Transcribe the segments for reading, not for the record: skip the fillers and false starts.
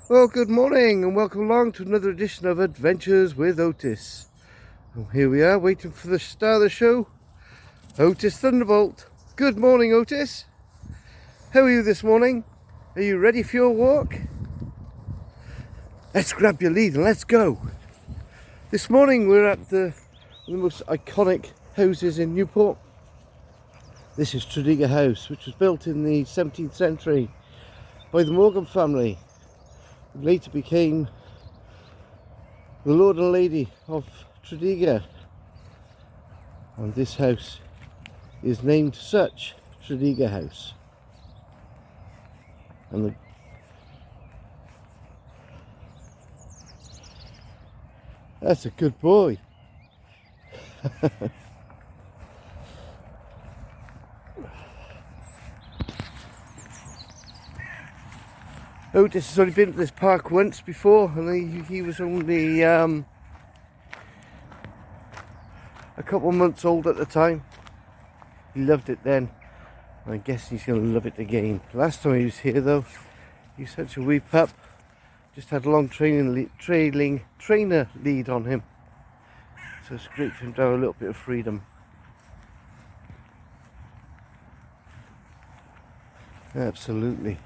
Well, good morning and welcome along to another edition of Adventures with Otis. And here we are waiting for the star of the show, Otis Thunderbolt. Good morning, Otis. How are you this morning? Are you ready for your walk? Let's grab your lead and let's go. This morning we're at one of the most iconic houses in Newport. This is Tredegar House, which was built in the 17th century by the Morgan family. It later became the Lord and Lady of Tredegar, and this house is named such, Tredegar House. And that's a good boy. Otis has only been to this park once before, and he was only a couple of months old at the time. He loved it then. I guess he's going to love it again. Last time he was here though, he's such a wee pup. Just had a long trainer lead on him. So it's great for him to have a little bit of freedom. Absolutely.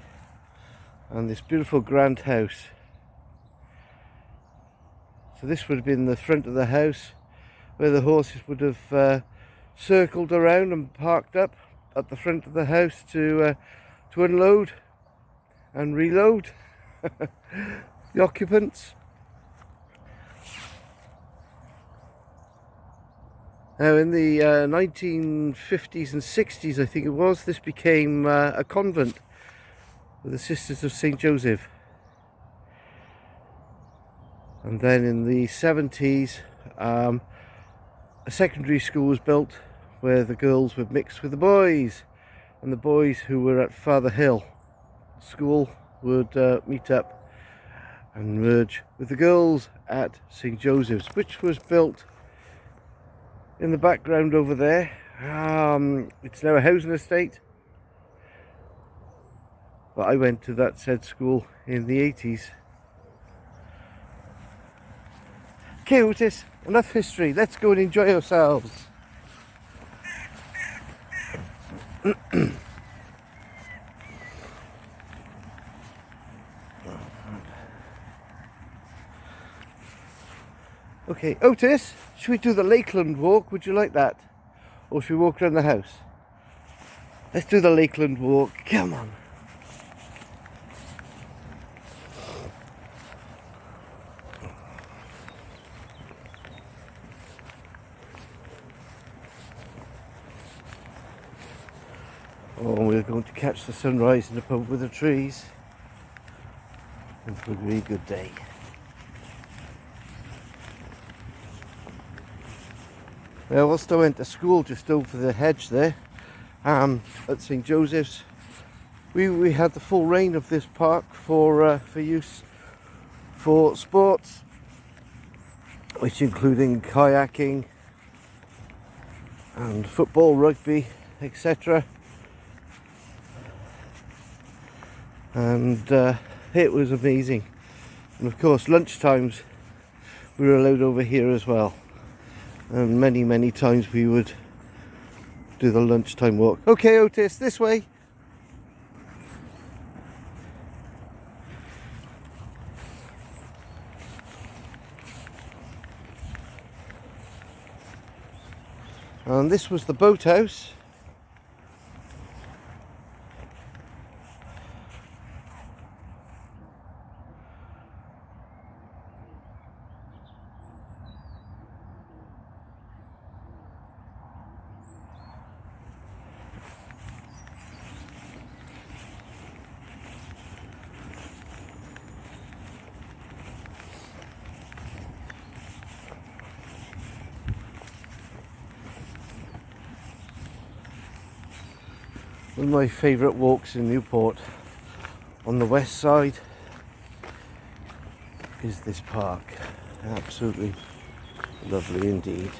And this beautiful grand house. So this would have been the front of the house where the horses would have circled around and parked up at the front of the house to unload and reload the occupants. Now in the 1950s and 60s, I think it was, this became a convent with the Sisters of St. Joseph. And then in the 70s, a secondary school was built where the girls would mix with the boys, and the boys who were at Father Hill School would meet up and merge with the girls at St. Joseph's, which was built in the background over there. It's now a housing estate, but I went to that said school in the 80s. Okay, Otis, enough history. Let's go and enjoy ourselves. Okay, Otis, should we do the Lakeland walk? Would you like that? Or should we walk around the house? Let's do the Lakeland walk. Come on. Oh, we're going to catch the sunrise in the pub with the trees. It's a really good day. Well, whilst I went to school just over the hedge there, at St. Joseph's, we had the full reign of this park for use for sports, which including kayaking and football, rugby, etc. And it was amazing. And of course, lunchtimes we were allowed over here as well. And many times we would do the lunchtime walk. Okay, Otis, this way. And this was the boathouse. One of my favourite walks in Newport on the west side is this park. Absolutely lovely indeed.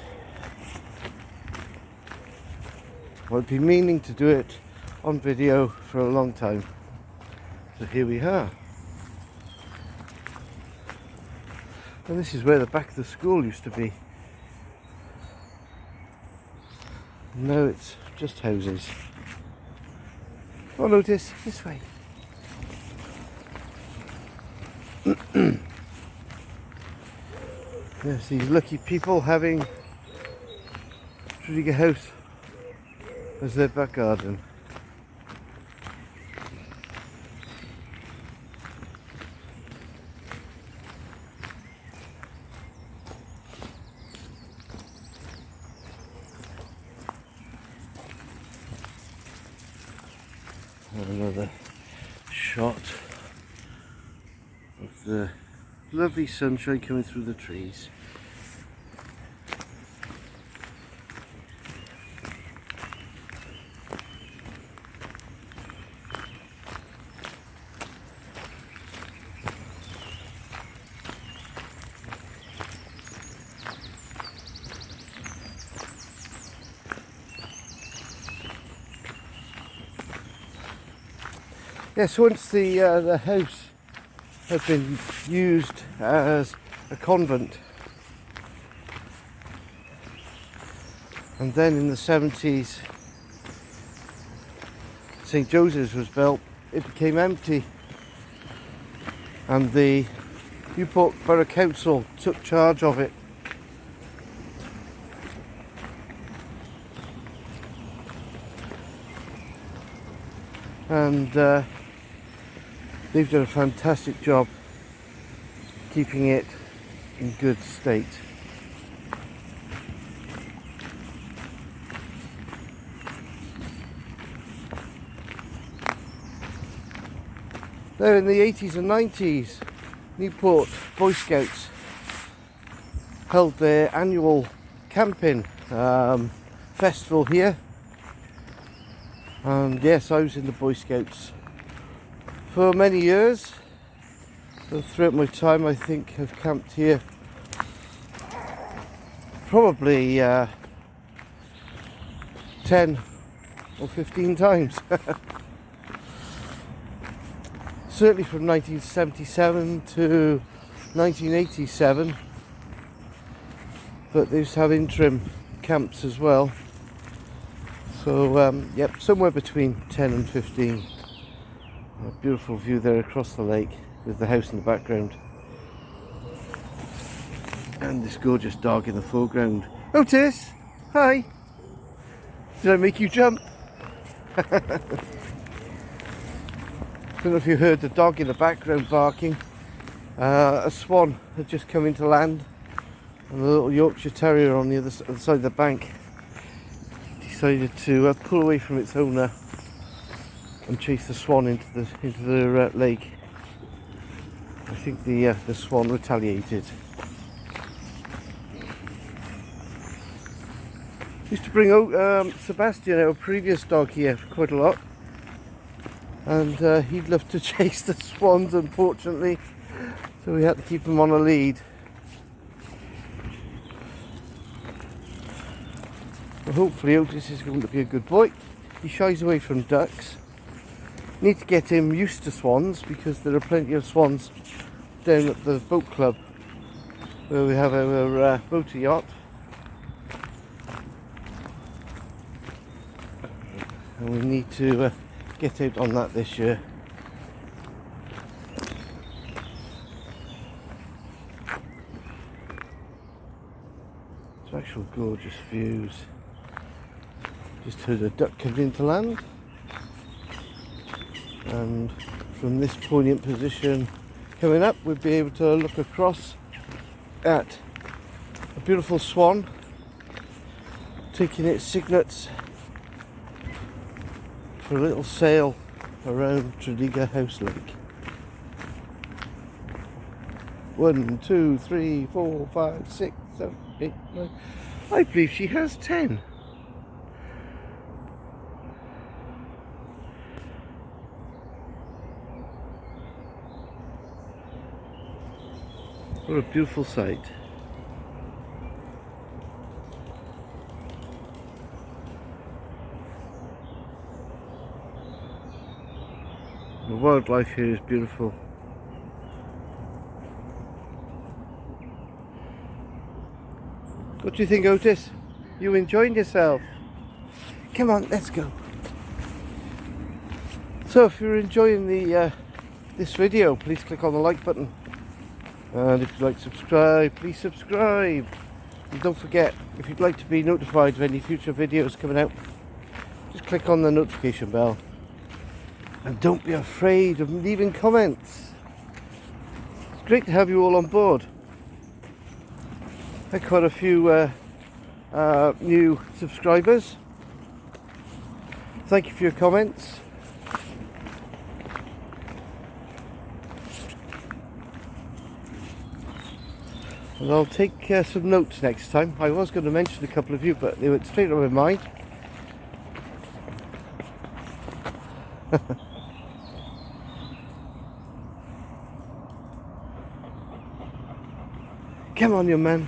I've been meaning to do it on video for a long time, so here we are. And this is where the back of the school used to be. No, it's just houses. Oh, Otis, this way. There's these lucky people having Tredegar House as their back garden. Another shot of the lovely sunshine coming through the trees. Yes, once the house had been used as a convent, and then in the 70s St. Joseph's was built, it became empty, and the Newport Borough Council took charge of it. And they've done a fantastic job keeping it in good state. Now in the 80s and 90s, Newport Boy Scouts held their annual camping festival here. And yes, I was in the Boy Scouts for many years. So throughout my time, I think I've camped here probably 10 or 15 times. Certainly from 1977 to 1987. But they used to have interim camps as well. So, yep, somewhere between 10 and 15. A beautiful view there across the lake with the house in the background. And this gorgeous dog in the foreground. Otis! Hi! Did I make you jump? Don't know if you heard the dog in the background barking. A swan had just come into land, and a little Yorkshire Terrier on the other side of the bank decided to pull away from its owner and chase the swan into the lake. I think the swan retaliated. Used to bring Sebastian, our previous dog, here quite a lot, and he'd love to chase the swans, unfortunately, so we had to keep him on a lead. But hopefully Otis is going to be a good boy. He shies away from ducks. Need to get him used to swans, because there are plenty of swans down at the boat club where we have our motor yacht. And we need to get out on that this year. It's actual gorgeous views. Just heard a duck coming into land, and from this poignant position coming up we'd be able to look across at a beautiful swan taking its cygnets for a little sail around Tredegar House Lake. 1, 2, 3, 4, 5, 6, 7, 8, 9. I believe she has 10. What a beautiful sight. The wildlife here is beautiful. What do you think, Otis? You enjoying yourself? Come on, let's go. So if you're enjoying the this video, please click on the like button. And if you'd like to subscribe, please subscribe. And don't forget, if you'd like to be notified of any future videos coming out, just click on the notification bell. And don't be afraid of leaving comments. It's great to have you all on board. I had quite a few new subscribers. Thank you for your comments. And I'll take some notes next time. I was going to mention a couple of you, but they went straight out of my mind. Come on, young man.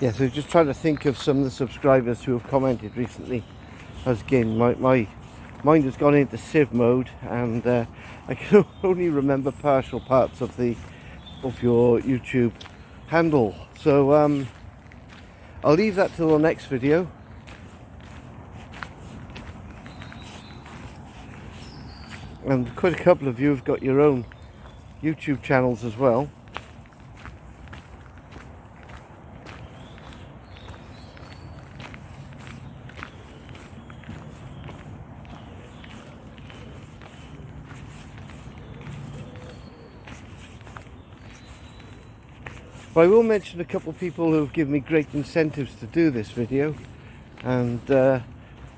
Yeah, so just trying to think of some of the subscribers who have commented recently. As again, my mind has gone into Civ mode, and I can only remember partial parts of your YouTube handle. So I'll leave that till the next video. And quite a couple of you have got your own YouTube channels as well. But I will mention a couple of people who have given me great incentives to do this video, and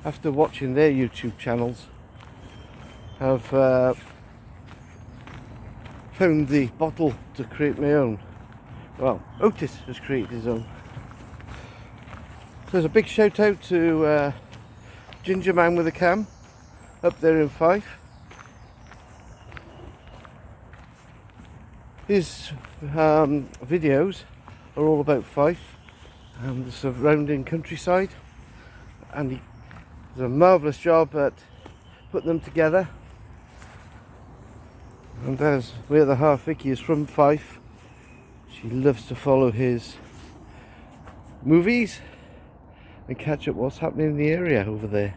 after watching their YouTube channels have found the bottle to create my own. Well, Otis has created his own. So there's a big shout out to Ginger Man with a Cam up there in Fife. His videos are all about Fife and the surrounding countryside, and he does a marvellous job at putting them together. And as my other half, Vicky, is from Fife, she loves to follow his movies and catch up what's happening in the area over there.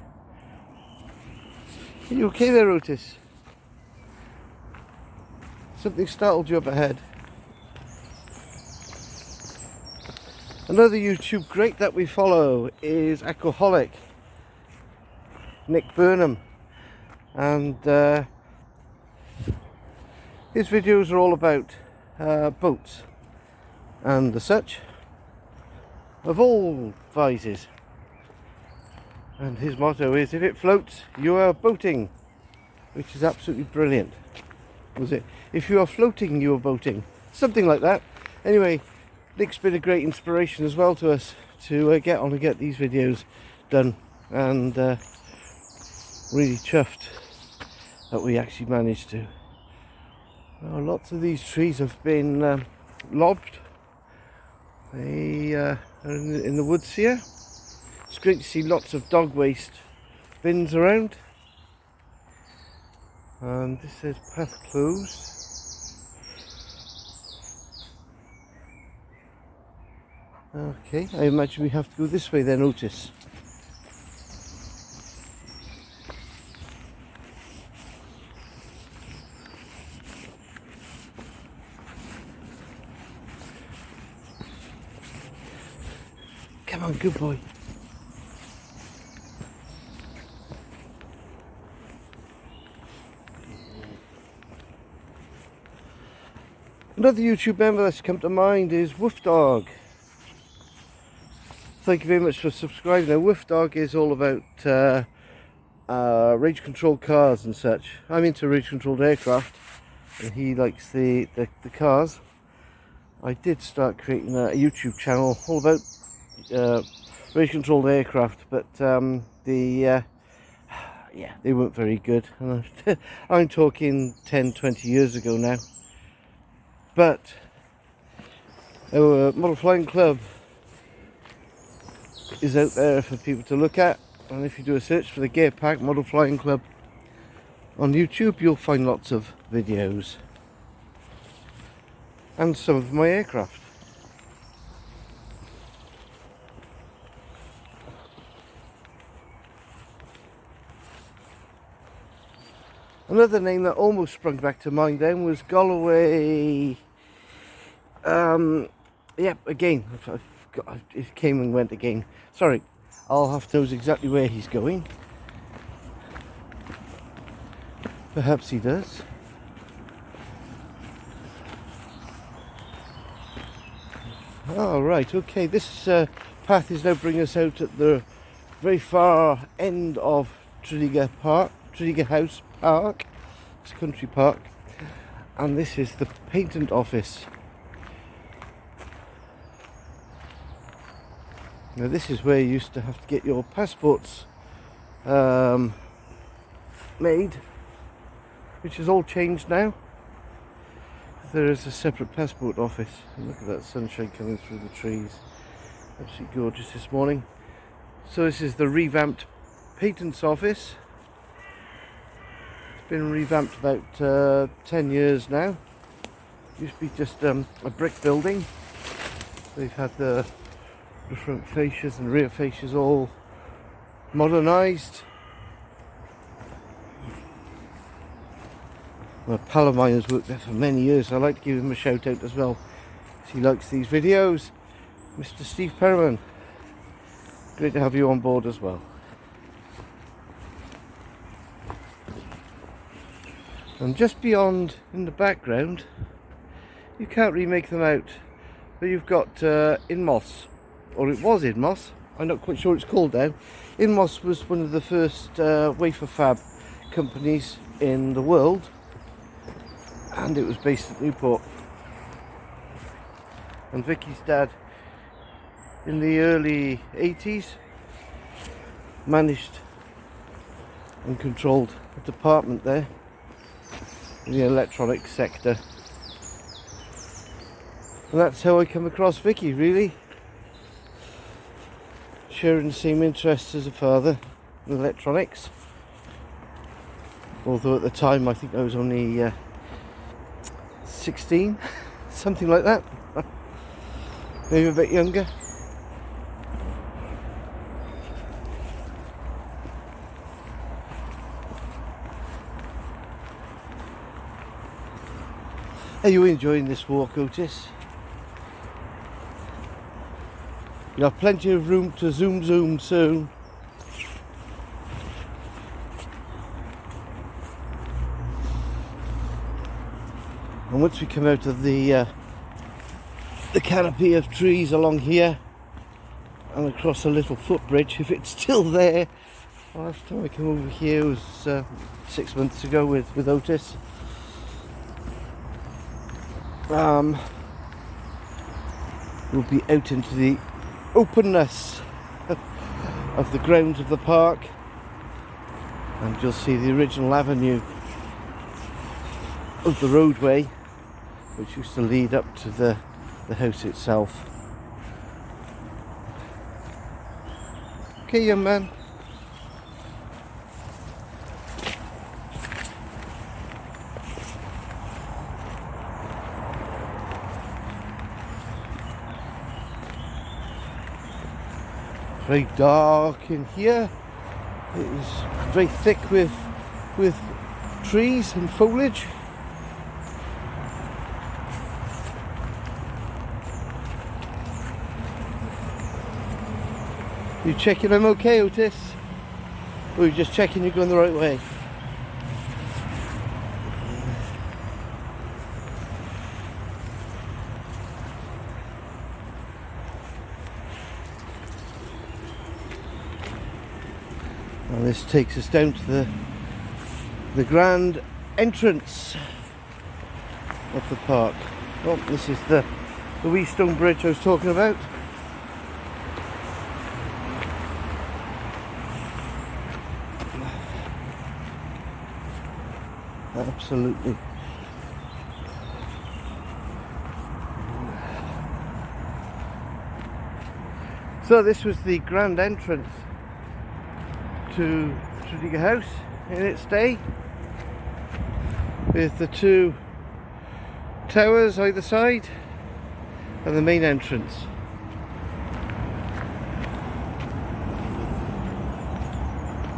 Are you okay there, Otis? Something startled you up ahead. Another YouTube great that we follow is Alcoholic, Nick Burnham, and his videos are all about boats and the such, of all vices. And his motto is, if it floats, you are boating, which is absolutely brilliant. Was it? If you are floating, you are boating. Something like that. Anyway, Nick's been a great inspiration as well to us to get on and get these videos done, and really chuffed that we actually managed to. Well, lots of these trees have been lobbed. They are in the woods here. It's great to see lots of dog waste bins around. And this says path closed. Okay, I imagine we have to go this way then, Otis. Come on, good boy. Another YouTube member that's come to mind is Woof Dog. Thank you very much for subscribing. Now, Woof Dog is all about range controlled cars and such. I'm into range controlled aircraft, and he likes the cars. I did start creating a YouTube channel all about range controlled aircraft, but yeah, they weren't very good. And I'm talking 10-20 years ago now. But our Model Flying Club is out there for people to look at, and if you do a search for the Gear Pack Model Flying Club on YouTube, you'll find lots of videos and some of my aircraft. Another name that almost sprung back to mind then was Galway. Yep, again, it came and went again. Sorry, I'll have to know exactly where he's going. Perhaps he does. All right, okay, this path is now bringing us out at the very far end of Tredegar House Park. It's a country park, and this is the patent office. Now this is where you used to have to get your passports made, which has all changed now. There is a separate passport office. Look at that sunshine coming through the trees. Absolutely gorgeous this morning. So this is the revamped patents office. It's been revamped about 10 years now. Used to be just a brick building. They've had the front fascias and rear fascias all modernised. Well, a pal of mine has worked there for many years. I'd like to give him a shout out as well, because he likes these videos. Mr. Steve Perriman, great to have you on board as well. And just beyond in the background, you can't really make them out, but you've got Inmos, or it was Inmos. I'm not quite sure what it's called now. Inmos was one of the first wafer fab companies in the world, and it was based at Newport. And Vicky's dad, in the early 80s, managed and controlled a department there in the electronics sector. And that's how I come across Vicky, really. Sharing the same interests as a father in electronics. Although at the time I think I was only 16, something like that. Maybe a bit younger. Are you enjoying this walk, Otis? You have plenty of room to zoom soon. And once we come out of the canopy of trees along here and across a little footbridge, if it's still there. Last time I came over here was 6 months ago with Otis. We'll be out into the openness of the grounds of the park, and you'll see the original avenue of the roadway which used to lead up to the house itself. Okay, young man. Very dark in here. It is very thick with trees and foliage. You checking I'm okay, Otis? Or are you just checking you're going the right way? And this takes us down to the grand entrance of the park. Oh, this is the wee stone bridge I was talking about. Absolutely. So this was the grand entrance to Tredegar House in its day, with the two towers either side and the main entrance.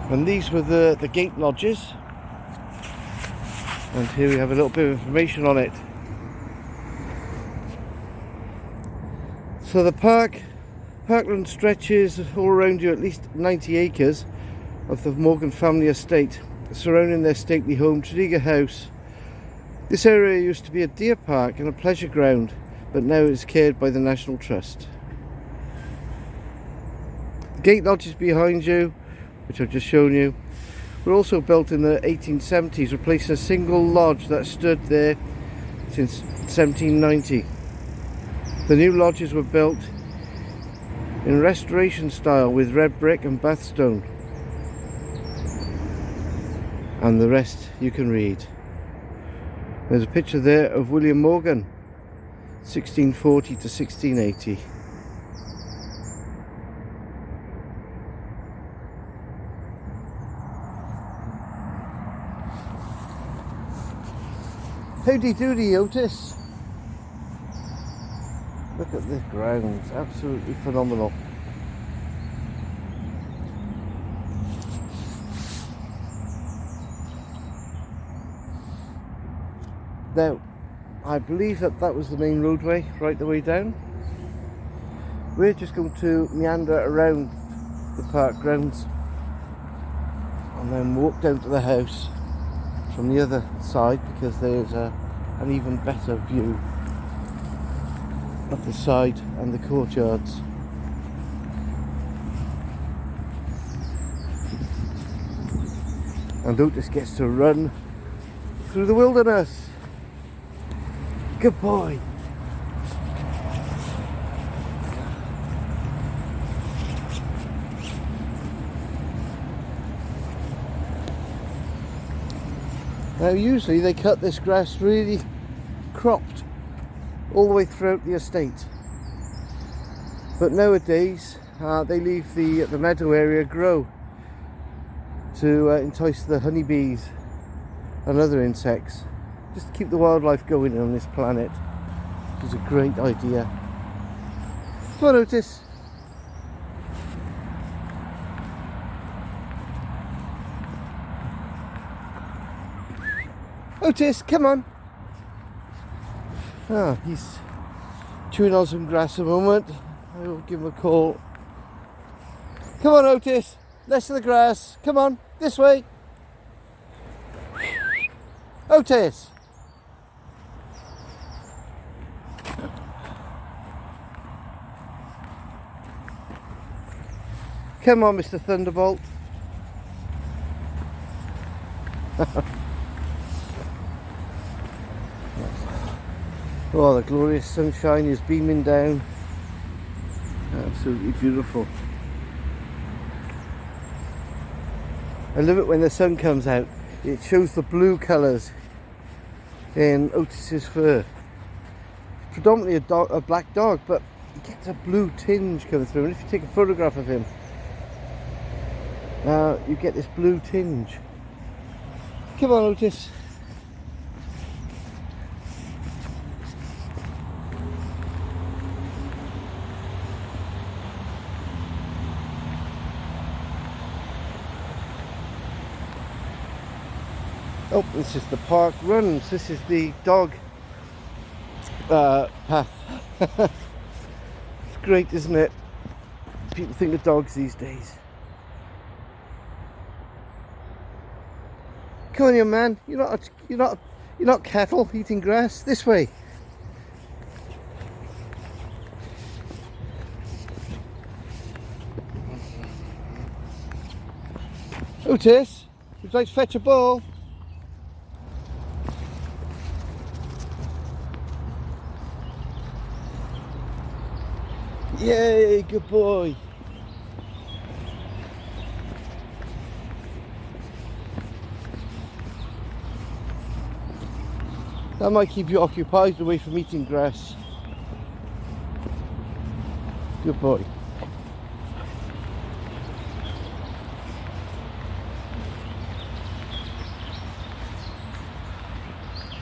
And these were the gate lodges, and here we have a little bit of information on it. So the parkland stretches all around you, at least 90 acres of the Morgan family estate, surrounding their stately home, Tredegar House. This area used to be a deer park and a pleasure ground, but now it's cared by the National Trust. The gate lodges behind you, which I've just shown you, were also built in the 1870s, replacing a single lodge that stood there since 1790. The new lodges were built in restoration style with red brick and bath stone. And the rest you can read. There's a picture there of William Morgan, 1640 to 1680. Howdy doody, Otis. Look at the grounds, absolutely phenomenal. Now, I believe that was the main roadway right the way down. We're just going to meander around the park grounds and then walk down to the house from the other side, because there's an even better view of the side and the courtyards. And Otis gets to run through the wilderness. Good boy. Now usually they cut this grass really cropped all the way throughout the estate, but nowadays they leave the meadow area grow to entice the honeybees and other insects, just to keep the wildlife going on this planet, which is a great idea. Come on, Otis. Otis, come on. Ah, he's chewing on some grass a moment. I will give him a call. Come on, Otis. Less of the grass. Come on, this way. Otis. Come on, Mr. Thunderbolt. Oh, the glorious sunshine is beaming down. Absolutely beautiful. I love it when the sun comes out. It shows the blue colours in Otis's fur. Predominantly a black dog, but you get a blue tinge coming through. And if you take a photograph of him, you get this blue tinge. Come on, Otis. Oh, this is the park runs. This is the dog path. It's great, isn't it? People think of dogs these days. Come on, young man. You're not cattle eating grass. This way. Otis, would you like to fetch a ball? Yay, good boy. That might keep you occupied away from eating grass. Good boy.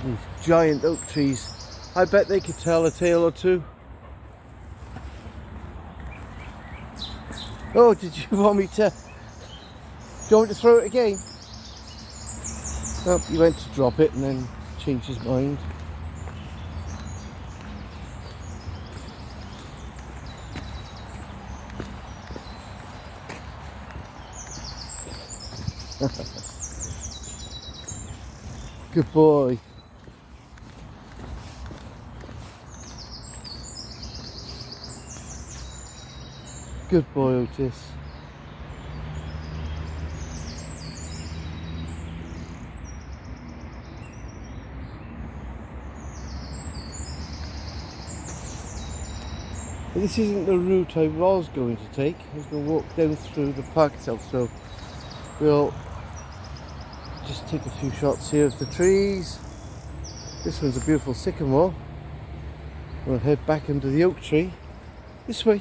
These giant oak trees. I bet they could tell a tale or two. Oh, did you want me to... Do you want me to throw it again? Oh, you went to drop it and then changed his mind. Good boy. Good boy, Otis. But this isn't the route I was going to take. I was going to walk down through the park itself, so we'll just take a few shots here of the trees. This one's a beautiful sycamore. We'll head back under the oak tree this way.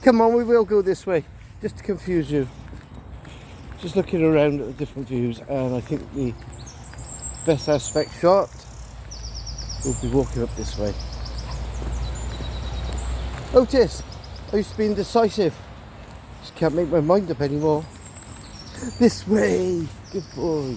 Come on, we will go this way, just to confuse you. Just looking around at the different views, and I think the best aspect shot will be walking up this way. Otis, I used to be indecisive. Just can't make my mind up anymore. This way, good boy.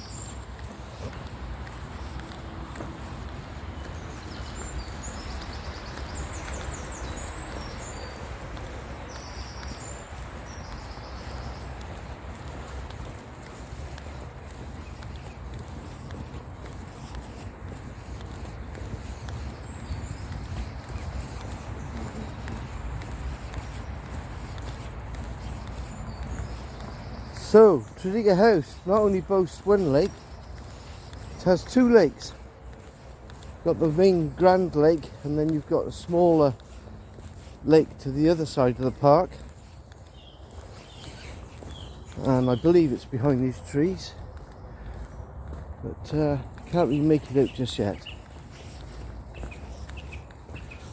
So, Tredegar House not only boasts one lake, it has two lakes. Got the main grand lake, and then you've got a smaller lake to the other side of the park. And I believe it's behind these trees, but can't really make it out just yet.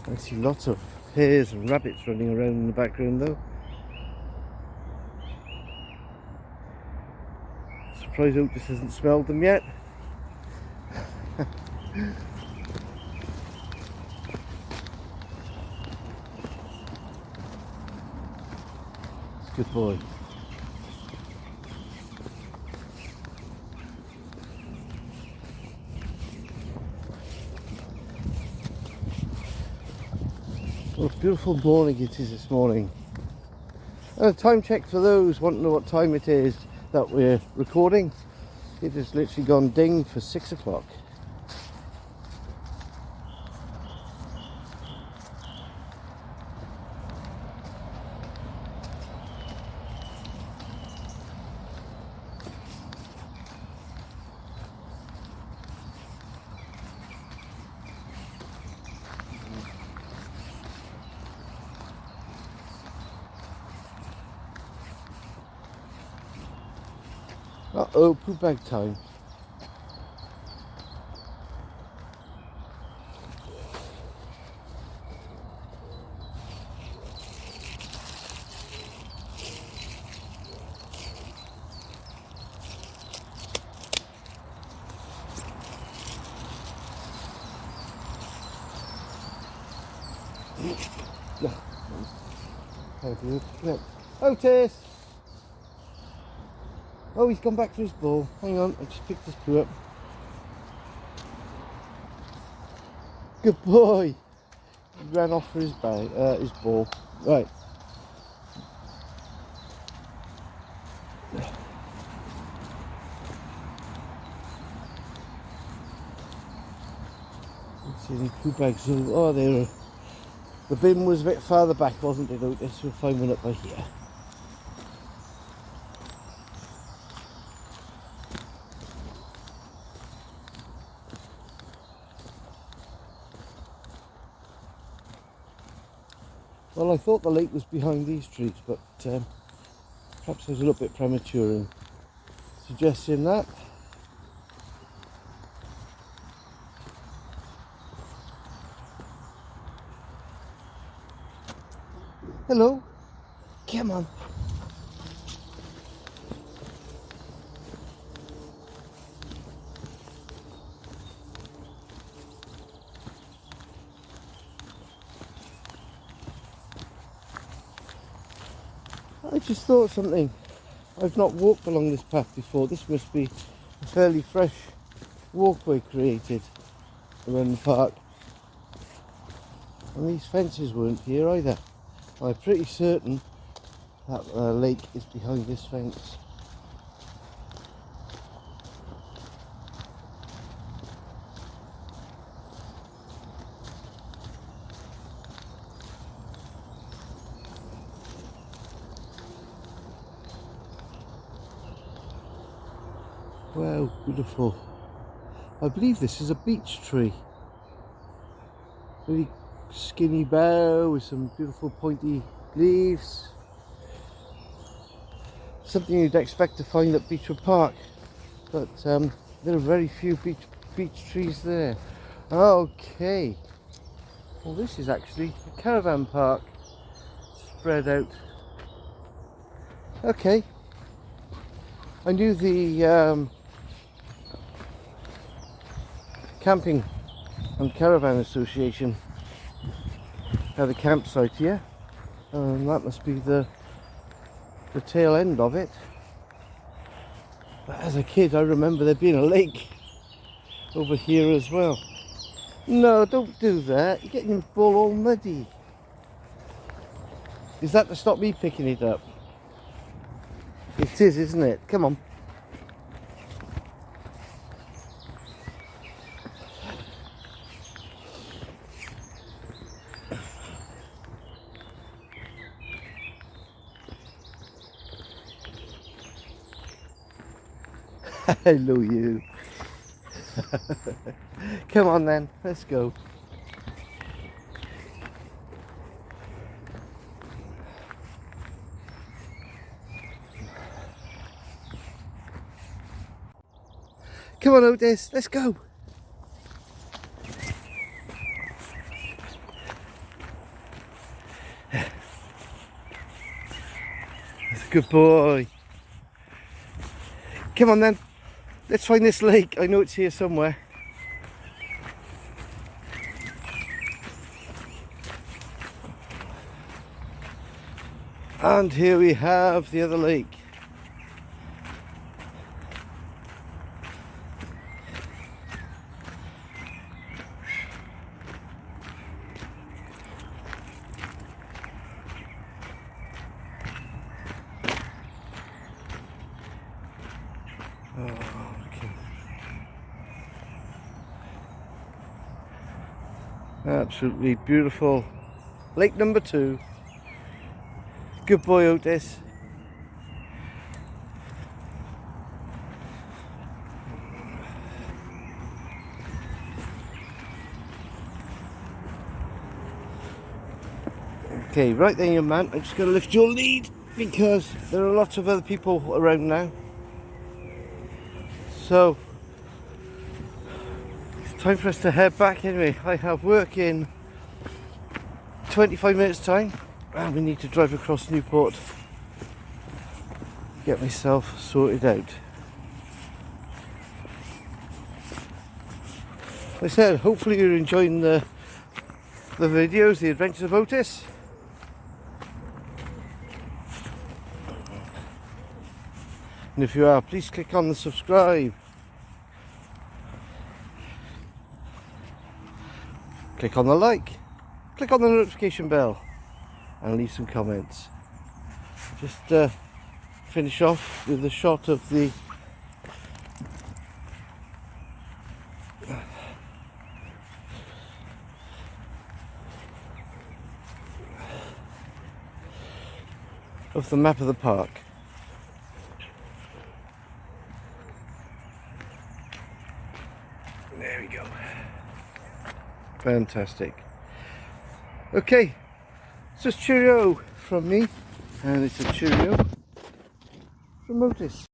I see lots of hares and rabbits running around in the background though. Surprised Otis hasn't smelled them yet. Good boy. What a beautiful morning it is this morning. And a time check for those wanting to know what time it is that we're recording. It has literally gone ding for 6 o'clock. Uh-oh, poo bag time. No. Otis! Oh, he's gone back for his ball. Hang on, I just picked his poo up. Good boy! He ran off for his ball. Right. See any poo bags? Oh, they were. The bin was a bit farther back, wasn't it, Otis? We'll find one up by here. Well, I thought the lake was behind these trees, but perhaps I was a little bit premature in suggesting that. Hello, come on. I just thought something. I've not walked along this path before. This must be a fairly fresh walkway created around the park. And these fences weren't here either. I'm pretty certain that the lake is behind this fence. Wow, beautiful. I believe this is a beech tree. Really skinny bough with some beautiful pointy leaves. Something you'd expect to find at Beechwood Park, but there are very few beech trees there. Okay, well this is actually a caravan park spread out. Okay, I knew the Camping and Caravan Association had a campsite here, and that must be the tail end of it. But as a kid I remember there being a lake over here as well. No, don't do that, you're getting your ball all muddy. Is that to stop me picking it up? It is, isn't it? Come on. Hello you. Come on then, let's go. Come on Otis, let's go. That's a good boy. Come on then, let's find this lake. I know it's here somewhere. And here we have the other lake. Absolutely beautiful. Lake number 2. Good boy Otis. Okay, right then young man, I'm just going to lift your lead because there are lots of other people around now. So it's time for us to head back anyway. I have work in 25 minutes time and we need to drive across Newport, get myself sorted out. Like I said, hopefully you're enjoying the videos, the adventures of Otis. And if you are, please click on the subscribe. Click on the like. Click on the notification bell. And leave some comments. Just finish off with a shot of the of the map of the park. There we go. Fantastic. Okay, it's just cheerio from me, and it's a cheerio from Otis.